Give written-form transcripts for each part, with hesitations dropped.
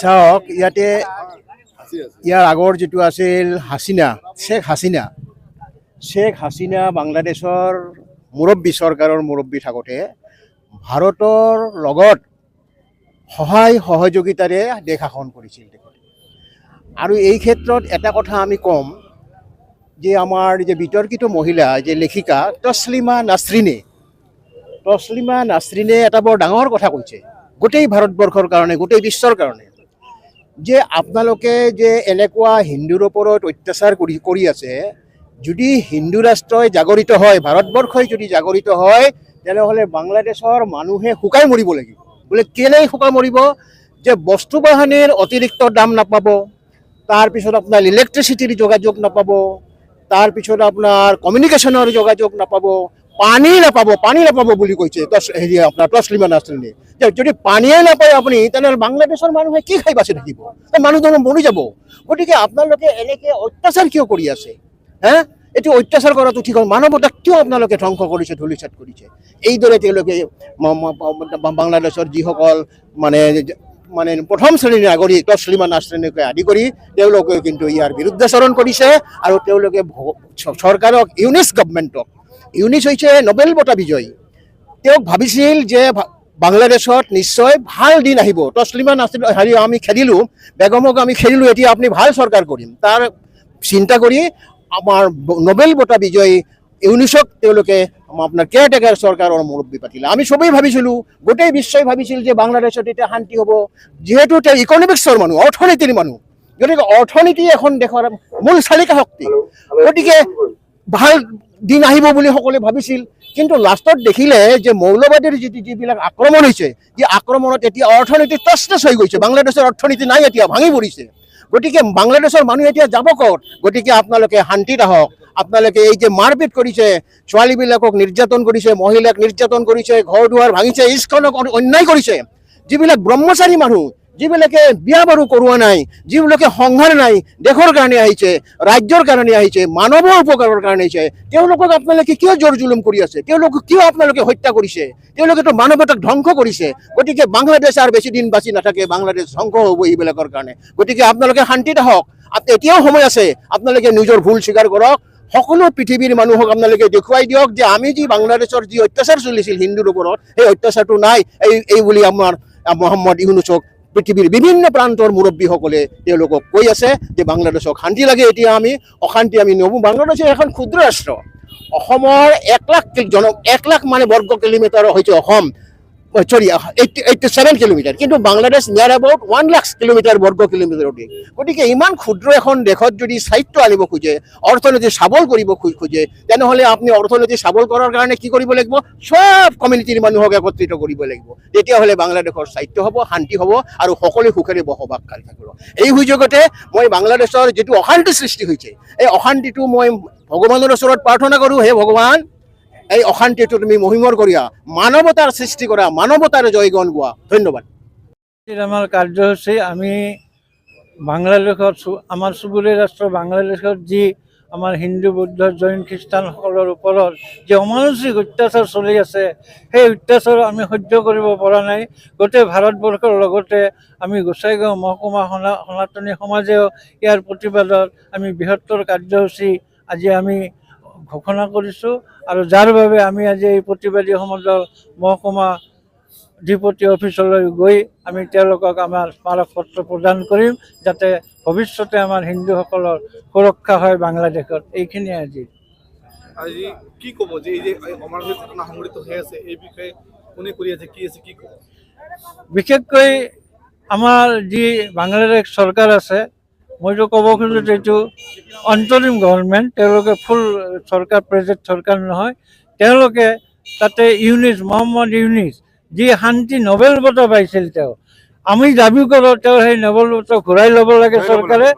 চাওক ইয়াতে ইয়াৰ আগৰ যিটো আছিল শেখ হাছিনা বাংলাদেশৰ মুৰব্বী চৰকাৰৰ মুৰব্বী থাকোঁতে ভাৰতৰ লগত সহায় সহযোগিতাৰে দেশ শাসন কৰিছিল আৰু এই ক্ষেত্ৰত এটা কথা আমি ক'ম যে আমাৰ যে বিতৰ্কিত মহিলা যে লেখিকা তছলিমা নাছৰিনে এটা বৰ ডাঙৰ কথা কৈছে গোটেই ভাৰতবৰ্ষৰ কাৰণে, গোটেই বিশ্বৰ কাৰণে, যে আপোনালোকে যে এনেকুৱা হিন্দুৰ ওপৰত অত্যাচাৰ কৰি আছে, যদি হিন্দু ৰাষ্ট্ৰই জাগৰিত হয়, ভাৰতবৰ্ষই যদি জাগৰিত হয়, তেনেহ'লে বাংলাদেশৰ মানুহে শুকাই মৰিব লাগিব। বোলে কেলেই শুকাই মৰিব? যে বস্তু বাহানিৰ অতিৰিক্ত দাম নাপাব, তাৰপিছত আপোনাৰ ইলেক্ট্ৰিচিটিৰ যোগাযোগ নাপাব, তাৰপিছত আপোনাৰ কমিউনিকেশ্যনৰ যোগাযোগ নাপাব, পানী নাপাব বুলি কৈছে আপোনাৰ তছলিমা নাছৰিনে। যদি পানীয়ে নাপায় আপুনি, তেনেহ'লে বাংলাদেশৰ মানুহে কি খাই বাচি থাকিব? মানুহজন মৰি যাব। গতিকে আপোনালোকে এনেকৈ অত্যাচাৰ কিয় কৰি আছে? এইটো অত্যাচাৰ কৰাটো ঠিক হ'ল? মানৱতাক কিয় আপোনালোকে ধ্বংস কৰিছে, ধূলিসাৎ কৰিছে? এইদৰে তেওঁলোকে বাংলাদেশৰ যিসকল মানে প্ৰথম শ্ৰেণীৰ নাগৰিক তছলিমা নাছৰিনকে আদি কৰি তেওঁলোকে কিন্তু ইয়াৰ বিৰুদ্ধাচৰণ কৰিছে আৰু তেওঁলোকে চৰকাৰক, ইউনিছ হৈছে নোবেল বঁটা বিজয়ী, তেওঁক ভাবিছিল যে বাংলাদেশত নিশ্চয় ভাল দিন আহিব। তছলিমা নাছৰিন আমি খেদিলোঁ, বেগমক আমি খেদিলোঁ, এতিয়া আপুনি ভাল চৰকাৰ কৰিম, তাৰ চিন্তা কৰি আমাৰ নোবেল বঁটা বিজয়ী ইউনিছক তেওঁলোকে আপোনাৰ কেয়াৰটেকাৰ চৰকাৰৰ মুৰব্বী পাতিলে। আমি চবেই ভাবিছিলোঁ, গোটেই বিশ্বই ভাবিছিল যে বাংলাদেশত এতিয়া শান্তি হ'ব, যিহেতু তেওঁ ইকনমিক্সৰ মানুহ, অৰ্থনীতিৰ মানুহ, গতিকে অৰ্থনীতি এখন দেশৰ মূল চালিকা শক্তি, গতিকে ভাল দিন আহিব বুলি সকলোৱে ভাবিছিল। কিন্তু লাষ্টত দেখিলে যে মৌলবাদীৰ যিবিলাক আক্ৰমণ হৈছে, যি আক্ৰমণত এতিয়া অৰ্থনীতি তছনছ হৈ গৈছে, বাংলাদেশৰ অৰ্থনীতি নাই, এতিয়া ভাঙি পৰিছে। গতিকে বাংলাদেশৰ মানুহ এতিয়া যাব ক'ত? গতিকে আপোনালোকে শান্তিত আহক। আপোনালোকে এই যে মাৰপিট কৰিছে, ছোৱালীবিলাকক নিৰ্যাতন কৰিছে, মহিলাক নিৰ্যাতন কৰিছে, ঘৰ দুৱাৰ ভাঙিছে, ইস্কনক অন্যায় কৰিছে, যিবিলাক ব্ৰহ্মচাৰী মানুহ, যিবিলাকে বিয়া বাৰু কৰোৱা নাই, যিবিলাকে সংসাৰ নাই, দেশৰ কাৰণে আহিছে, ৰাজ্যৰ কাৰণে আহিছে, মানৱৰ উপকাৰৰ কাৰণে আহিছে, তেওঁলোকক আপোনালোকে কিয় জোৰ জুলুম কৰি আছে? তেওঁলোকক কিয় আপোনালোকে হত্যা কৰিছে? তেওঁলোকেতো মানৱতাক ধ্বংস কৰিছে। গতিকে বাংলাদেশ আৰু বেছি দিন বাচি নাথাকে, বাংলাদেশ ধ্বংস হ'ব এইবিলাকৰ কাৰণে। গতিকে আপোনালোকে শান্তিত আহক, এতিয়াও সময় আছে, আপোনালোকে নিজৰ ভুল স্বীকাৰ কৰক। সকলো পৃথিৱীৰ মানুহক আপোনালোকে দেখুৱাই দিয়ক যে আমি যি বাংলাদেশৰ যি অত্যাচাৰ চলিছিল হিন্দুৰ ওপৰত, সেই অত্যাচাৰটো নাই, এই বুলি আমাৰ মহম্মদ ইউনুছক পৃথিৱীৰ বিভিন্ন প্ৰান্তৰ মুৰব্বীসকলে তেওঁলোকক কৈ আছে যে বাংলাদেশক শান্তি লাগে, এতিয়া আমি অশান্তি আমি নবো। বাংলাদেশ এখন ক্ষুদ্ৰ ৰাষ্ট্ৰ, অসমৰ 1 লাখ মানে বৰ্গ কিলোমিটাৰ হৈছে অসম, 87 কিলোমিটাৰ, কিন্তু বাংলাদেশ নিয়াৰ এবাউট 1 লাখ কিলোমিটাৰ বৰ্গ কিলোমিটাৰ অধিক। গতিকে ইমান ক্ষুদ্ৰ এখন দেশত যদি স্থায়িত্ব আনিব খোজে, অৰ্থনীতি সবল কৰিব খোজে, তেনেহ'লে আপুনি অৰ্থনীতি সবল কৰাৰ কাৰণে কি কৰিব লাগিব? সব কমিউনিটিৰ মানুহক একত্ৰিত কৰিব লাগিব। তেতিয়াহ'লে বাংলাদেশৰ স্থায়িত্ব হ'ব, শান্তি হ'ব আৰু সকলোৱে সুখেৰে বসবাস কৰি থাকিব। এই সুযোগতে মই বাংলাদেশৰ যিটো অশান্তি সৃষ্টি হৈছে, এই অশান্তিটো মই ভগৱানৰ ওচৰত প্ৰাৰ্থনা কৰোঁ, হে ভগৱান, এই অশান্তিটো তুমি মহিমৰ কৰিয়া, মানৱতাৰ সৃষ্টি কৰা, মানৱতাৰ জয়গান গোৱা। ধন্যবাদ। আমাৰ কাৰ্যসূচী আমি বাংলাদেশত, আমাৰ চুবুৰীয়া ৰাষ্ট্ৰ বাংলাদেশত যি আমাৰ হিন্দু, বৌদ্ধ, জৈন, খ্ৰীষ্টানসকলৰ ওপৰত যি অমানসিক অত্যাচাৰ চলি আছে, সেই অত্যাচাৰ আমি সহ্য কৰিব পৰা নাই। গোটেই ভাৰতবৰ্ষৰ লগতে আমি গোসাইগাঁও মহকুমা সনাতনী সমাজেও ইয়াৰ প্ৰতিবাদত আমি বৃহত্তৰ কাৰ্যসূচী আজি আমি ঘোষণা কৰিছোঁ, আৰু যাৰ বাবে আমি আজি এই প্ৰতিবাদী সমাজৰ মহকুমা অধিপতি অফিচলৈ গৈ আমি তেওঁলোকক আমাৰ স্মাৰকপত্ৰ প্ৰদান কৰিম, যাতে ভৱিষ্যতে আমাৰ হিন্দুসকলৰ সুৰক্ষা হয় বাংলাদেশত। এইখিনিয়ে আজি কি ক'ব যে এই যে অমানসিক ঘটনা সংঘটিত হৈ আছে, এই বিষয়ে কোনে কৰি আছে, কি আছে, কি ক'ব? বিশেষকৈ আমাৰ যি বাংলাদেশ চৰকাৰ আছে, মইতো ক'ব খোজোঁ যে এইটো অন্তৰিম গভৰ্ণমেণ্ট, তেওঁলোকে ফুল চৰকাৰ, প্ৰেজেণ্ট চৰকাৰ নহয়। তেওঁলোকে তাতে মহম্মদ ইউনিছ যি শান্তি নোবেল বঁটা পাইছিল, আমি দাবী কৰোঁ তেওঁ সেই নোবেল বঁটা ঘূৰাই ল'ব লাগে চৰকাৰে।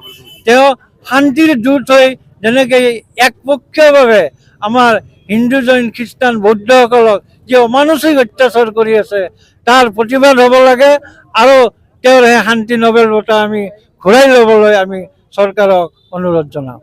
তেওঁ শান্তিৰ দূত হৈ যেনেকৈ একপক্ষীয়ভাৱে আমাৰ হিন্দু, জৈন, খ্ৰীষ্টান, বৌদ্ধসকলক যি অমানসিক অত্যাচাৰ কৰি আছে, তাৰ প্ৰতিবাদ হ'ব লাগে, আৰু তেওঁৰ সেই শান্তি নোবেল বঁটা আমি ঘূৰাই ল'বলৈ আমি চৰকাৰক অনুৰোধ জনাওঁ।